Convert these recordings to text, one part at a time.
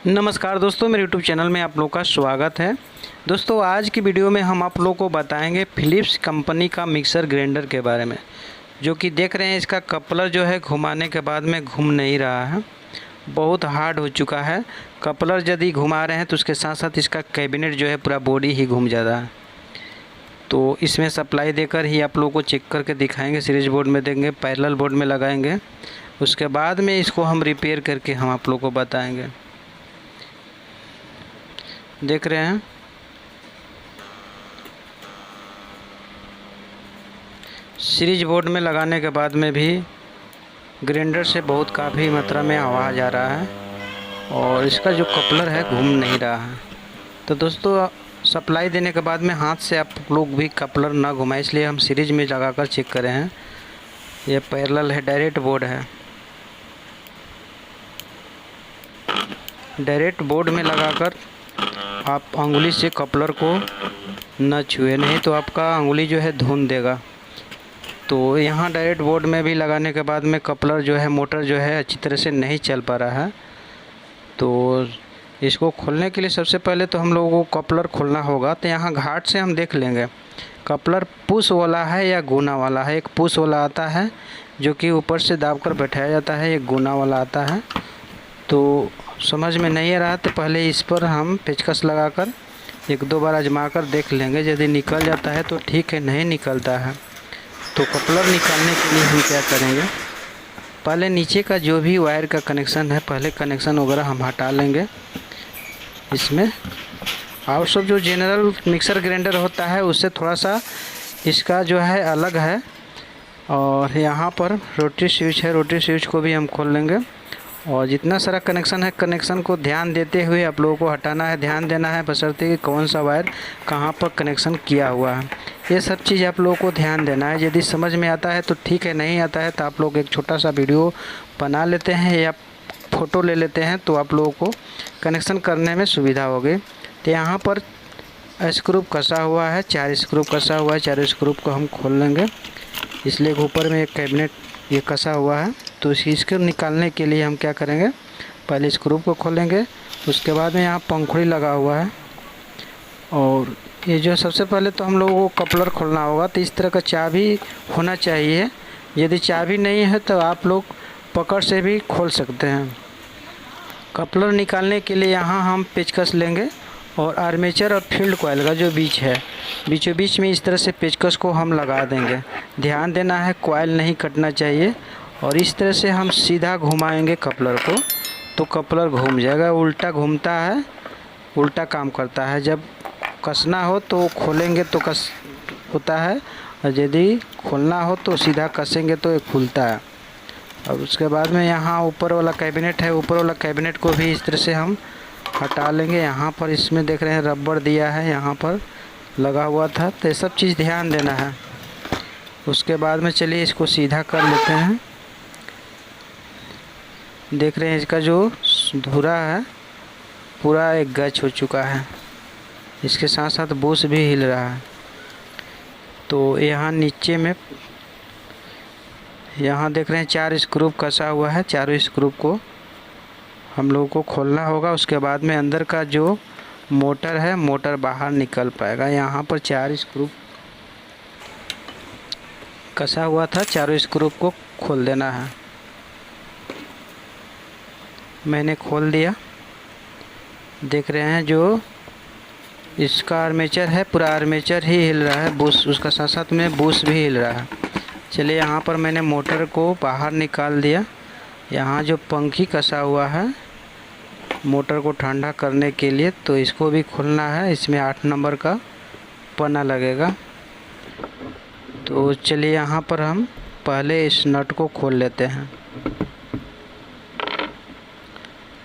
नमस्कार दोस्तों, मेरे YouTube चैनल में आप लोग का स्वागत है। दोस्तों, आज की वीडियो में हम आप लोग को बताएंगे फिलिप्स कंपनी का मिक्सर ग्राइंडर के बारे में। जो कि देख रहे हैं, इसका कपलर जो है घुमाने के बाद में घूम नहीं रहा है, बहुत हार्ड हो चुका है। कपलर यदि घुमा रहे हैं तो उसके साथ साथ इसका कैबिनेट जो है पूरा बॉडी ही घूम जाता है। तो इसमें सप्लाई देकर ही आप लोगों को चेक करके दिखाएंगे। सीरीज बोर्ड में देंगे, पैरेलल बोर्ड में लगाएंगे, उसके बाद में इसको हम रिपेयर करके हम आप लोगों को बताएंगे। देख रहे हैं, सीरीज बोर्ड में लगाने के बाद में भी ग्राइंडर से बहुत काफ़ी मात्रा में आवाज़ आ रहा है और इसका जो कपलर है घूम नहीं रहा है। तो दोस्तों, सप्लाई देने के बाद में हाथ से आप लोग भी कपलर ना घुमाएं, इसलिए हम सीरीज में लगाकर चेक करें हैं। ये पैरेलल है, डायरेक्ट बोर्ड है। डायरेक्ट बोर्ड में लगाकर आप अंगुली से कपलर को न छुए, नहीं तो आपका अंगुली जो है धुन देगा। तो यहाँ डायरेक्ट बोर्ड में भी लगाने के बाद में कपलर जो है, मोटर जो है अच्छी तरह से नहीं चल पा रहा है। तो इसको खोलने के लिए सबसे पहले तो हम लोगों को कपलर खोलना होगा। तो यहाँ घाट से हम देख लेंगे कपलर पुश वाला है या गुना वाला है। एक पुश वाला आता है जो कि ऊपर से दाब कर बैठाया जाता है, एक गुना वाला आता है। तो समझ में नहीं आ रहा तो पहले इस पर हम पेचकस लगाकर एक दो बार आजमा कर देख लेंगे। यदि निकल जाता है तो ठीक है, नहीं निकलता है तो कपलर निकालने के लिए हम क्या करेंगे, पहले नीचे का जो भी वायर का कनेक्शन है, पहले कनेक्शन वगैरह हम हटा लेंगे इसमें। और सब जो जनरल मिक्सर ग्राइंडर होता है उससे थोड़ा सा इसका जो है अलग है। और यहाँ पर रोटरी स्विच है, रोटरी स्विच को भी हम खोल लेंगे। और जितना सारा कनेक्शन है, कनेक्शन को ध्यान देते हुए आप लोगों को हटाना है, ध्यान देना है, बशर्ते कि कौन सा वायर कहाँ पर कनेक्शन किया हुआ है। ये सब चीज़ आप लोगों को ध्यान देना है। यदि समझ में आता है तो ठीक है, नहीं आता है तो आप लोग एक छोटा सा वीडियो बना लेते हैं या फ़ोटो ले लेते हैं, तो आप लोगों को कनेक्शन करने में सुविधा होगी। तो यहाँ पर स्क्रू कसा हुआ है, 4 स्क्रू कसा हुआ है। 4 स्क्रू को हम खोल लेंगे, इसलिए ऊपर में एक कैबिनेट ये कसा हुआ है। तो इसको निकालने के लिए हम क्या करेंगे, पहले स्क्रू को खोलेंगे, उसके बाद में यहाँ पंखुड़ी लगा हुआ है। और ये जो सबसे पहले तो हम लोगों को कपलर खोलना होगा। तो इस तरह का चाबी होना चाहिए। यदि चाबी नहीं है तो आप लोग पकड़ से भी खोल सकते हैं। कपलर निकालने के लिए यहाँ हम पेचकस लेंगे और आर्मेचर और फील्ड कॉइल का जो बीच है, बीचों बीच में इस तरह से पेचकस को हम लगा देंगे। ध्यान देना है, कॉइल नहीं कटना चाहिए। और इस तरह से हम सीधा घुमाएंगे कपलर को तो कपलर घूम जाएगा। उल्टा घूमता है, उल्टा काम करता है। जब कसना हो तो खोलेंगे तो कस होता है, और यदि खोलना हो तो सीधा कसेंगे तो ये खुलता है। अब उसके बाद में यहाँ ऊपर वाला कैबिनेट है, ऊपर वाला कैबिनेट को भी इस तरह से हम हटा लेंगे। यहाँ पर इसमें देख रहे हैं रबड़ दिया है, यहाँ पर लगा हुआ था। तो ये सब चीज़ ध्यान देना है। उसके बाद में चलिए इसको सीधा कर लेते हैं। देख रहे हैं इसका जो धुरा है पूरा एक गच हो चुका है, इसके साथ साथ बूस भी हिल रहा है। तो यहाँ नीचे में यहाँ देख रहे हैं 4 स्क्रू कसा हुआ है। 4 स्क्रू को हम लोगों को खोलना होगा। उसके बाद में अंदर का जो मोटर है, मोटर बाहर निकल पाएगा। यहाँ पर 4 स्क्रू कसा हुआ था, 4 स्क्रू को खोल देना है। मैंने खोल दिया। देख रहे हैं जो इसका आर्मेचर है, पूरा आर्मेचर ही हिल रहा है, बूस उसका साथ साथ में बूस भी हिल रहा है। चलिए, यहाँ पर मैंने मोटर को बाहर निकाल दिया। यहाँ जो पंखी कसा हुआ है मोटर को ठंडा करने के लिए, तो इसको भी खोलना है। इसमें 8 नंबर का पन्ना लगेगा। तो चलिए, यहाँ पर हम पहले इस नट को खोल लेते हैं।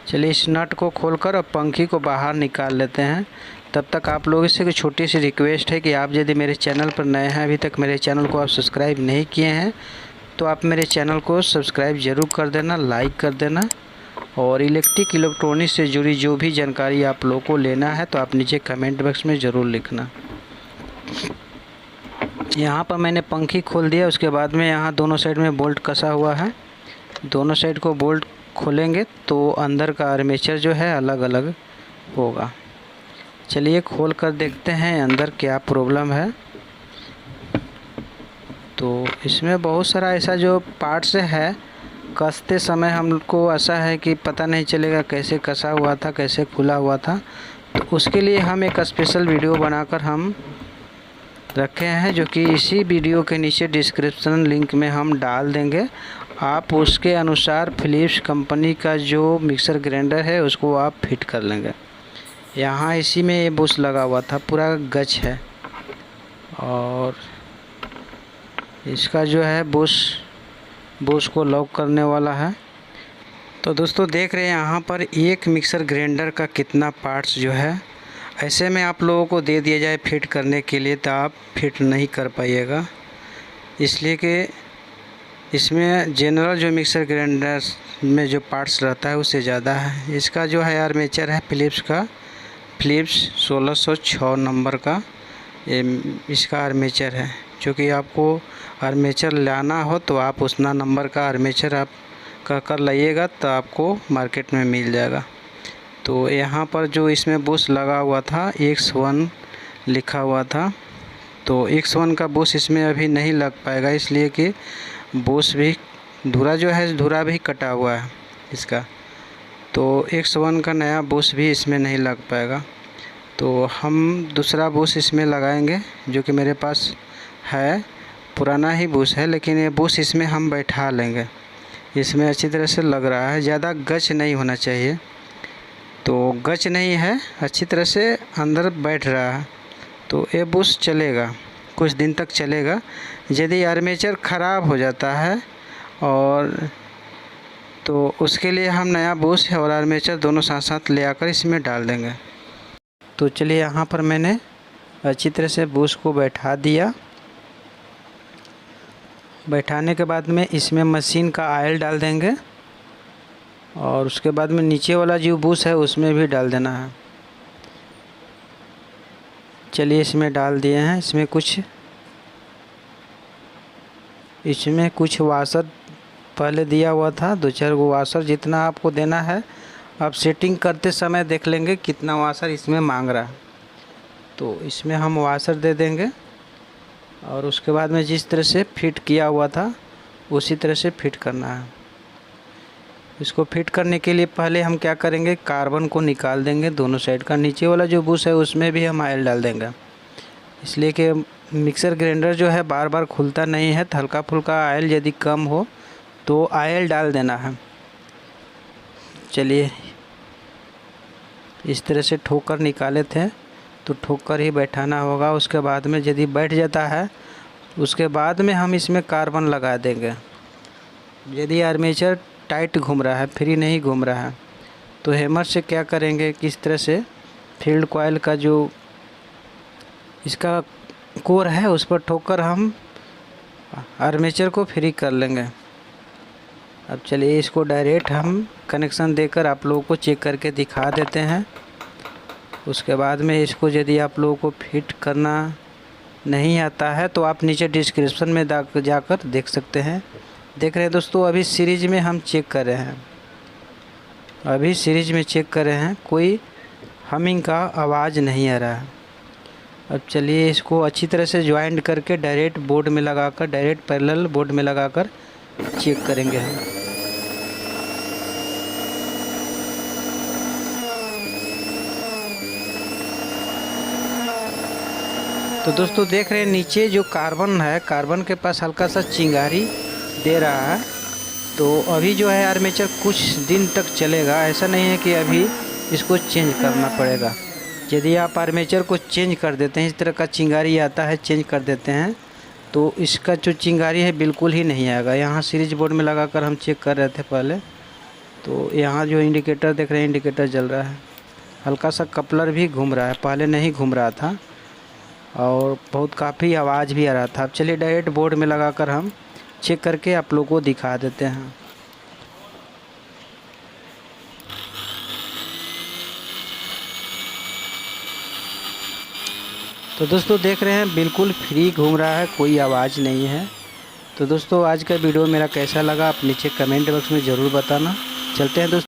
चलिए, इस नट को खोलकर और पंखी को बाहर निकाल लेते हैं। तब तक आप लोगों से एक छोटी सी रिक्वेस्ट है कि आप यदि मेरे चैनल पर नए हैं, अभी तक मेरे चैनल को आप सब्सक्राइब नहीं किए हैं, तो आप मेरे चैनल को सब्सक्राइब ज़रूर कर देना, लाइक कर देना। और इलेक्ट्रॉनिक से जुड़ी जो भी जानकारी आप लोगों को लेना है तो आप नीचे कमेंट बॉक्स में ज़रूर लिखना। यहाँ पर मैंने पंखी खोल दिया। उसके बाद में यहाँ दोनों साइड में बोल्ट कसा हुआ है, दोनों साइड को बोल्ट खोलेंगे तो अंदर का आर्मेचर जो है अलग अलग होगा। चलिए खोल कर देखते हैं अंदर क्या प्रॉब्लम है। तो इसमें बहुत सारा ऐसा जो पार्ट्स है, कसते समय हमको ऐसा है कि पता नहीं चलेगा कैसे कसा हुआ था, कैसे खुला हुआ था। तो उसके लिए हम एक स्पेशल वीडियो बनाकर हम रखे हैं, जो कि इसी वीडियो के नीचे डिस्क्रिप्शन लिंक में हम डाल देंगे। आप उसके अनुसार फिलिप्स कंपनी का जो मिक्सर ग्राइंडर है उसको आप फिट कर लेंगे। यहाँ इसी में ये बुश लगा हुआ था, पूरा गच है, और इसका जो है बुश को लॉक करने वाला है। तो दोस्तों देख रहे हैं यहाँ पर एक मिक्सर ग्राइंडर का कितना पार्ट्स जो है, ऐसे में आप लोगों को दे दिया जाए फिट करने के लिए तो आप फिट नहीं कर पाइएगा, इसलिए कि इसमें जनरल जो मिक्सर ग्राइंडर में जो पार्ट्स रहता है उससे ज़्यादा है। इसका जो है आर्मेचर है फिलिप्स का, फिलिप्स 1606 नंबर का ये इसका आर्मेचर है। क्योंकि आपको आर्मेचर लाना हो तो आप उतना नंबर का आर्मेचर आप कर लाइएगा तो आपको मार्केट में मिल जाएगा। तो यहाँ पर जो इसमें बुश लगा हुआ था X1 लिखा हुआ था, तो X1 का बुश इसमें अभी नहीं लग पाएगा, इसलिए कि बुश भी धुरा भी कटा हुआ है इसका। तो X1 का नया बुश भी इसमें नहीं लग पाएगा। तो हम दूसरा बुश इसमें लगाएंगे, जो कि मेरे पास है, पुराना ही बुश है, लेकिन ये बुश इसमें हम बैठा लेंगे। इसमें अच्छी तरह से लग रहा है, ज़्यादा गच नहीं होना चाहिए। तो गच नहीं है, अच्छी तरह से अंदर बैठ रहा है, तो ये बुश चलेगा, कुछ दिन तक चलेगा। यदि आर्मेचर ख़राब हो जाता है और तो उसके लिए हम नया बुश और आर्मेचर दोनों साथ साथ ले आकर इसमें डाल देंगे। तो चलिए यहाँ पर मैंने अच्छी तरह से बुश को बैठा दिया। बैठाने के बाद में इसमें मशीन का ऑयल डाल देंगे, और उसके बाद में नीचे वाला जो बुश है उसमें भी डाल देना है। चलिए इसमें डाल दिए हैं। इसमें कुछ वाशर पहले दिया हुआ था, 2-4 गो वाशर, जितना आपको देना है आप सेटिंग करते समय देख लेंगे कितना वाशर इसमें मांग रहा है। तो इसमें हम वाशर दे देंगे, और उसके बाद में जिस तरह से फिट किया हुआ था उसी तरह से फिट करना है। इसको फिट करने के लिए पहले हम क्या करेंगे, कार्बन को निकाल देंगे दोनों साइड का। नीचे वाला जो बुश है उसमें भी हम ऑयल डाल देंगे, इसलिए कि मिक्सर ग्राइंडर जो है बार बार खुलता नहीं है। तो हल्का फुल्का ऑयल यदि कम हो तो ऑयल डाल देना है। चलिए इस तरह से ठोकर निकाले थे, तो ठोकर ही बैठाना होगा। उसके बाद में यदि बैठ जाता है उसके बाद में हम इसमें कार्बन लगा देंगे। यदि आर्मेचर टाइट घूम रहा है, फ्री नहीं घूम रहा है, तो हैमर से क्या करेंगे, किस तरह से फील्ड कॉइल का जो इसका कोर है उस पर ठोकर हम आर्मेचर को फ्री कर लेंगे। अब चलिए इसको डायरेक्ट हम कनेक्शन देकर आप लोगों को चेक करके दिखा देते हैं। उसके बाद में इसको यदि आप लोगों को फिट करना नहीं आता है तो आप नीचे डिस्क्रिप्शन में जाकर देख सकते हैं। देख रहे हैं दोस्तों, अभी सीरीज में हम चेक कर रहे हैं, कोई हमिंग का आवाज़ नहीं आ रहा है। अब चलिए इसको अच्छी तरह से ज्वाइंट करके डायरेक्ट बोर्ड में लगाकर, डायरेक्ट पैरेलल बोर्ड में लगाकर चेक करेंगे हम। तो दोस्तों देख रहे हैं नीचे जो कार्बन है, कार्बन के पास हल्का सा चिंगारी दे रहा है। तो अभी जो है आर्मेचर कुछ दिन तक चलेगा, ऐसा नहीं है कि अभी इसको चेंज करना पड़ेगा। यदि आप आर्मेचर को चेंज कर देते हैं, इस तरह का चिंगारी आता है, चेंज कर देते हैं, तो इसका जो चिंगारी है बिल्कुल ही नहीं आएगा। यहाँ सीरीज बोर्ड में लगाकर हम चेक कर रहे थे पहले, तो यहाँ जो इंडिकेटर देख रहे हैं, इंडिकेटर जल रहा है। हल्का सा कपलर भी घूम रहा है, पहले नहीं घूम रहा था, और बहुत काफ़ी आवाज़ भी आ रहा था। अब चलिए डायरेक्ट बोर्ड में लगाकर हम चेक करके आप लोगों को दिखा देते हैं। तो दोस्तों देख रहे हैं बिल्कुल फ्री घूम रहा है, कोई आवाज़ नहीं है। तो दोस्तों आज का वीडियो मेरा कैसा लगा आप नीचे कमेंट बॉक्स में ज़रूर बताना। चलते हैं दोस्तों।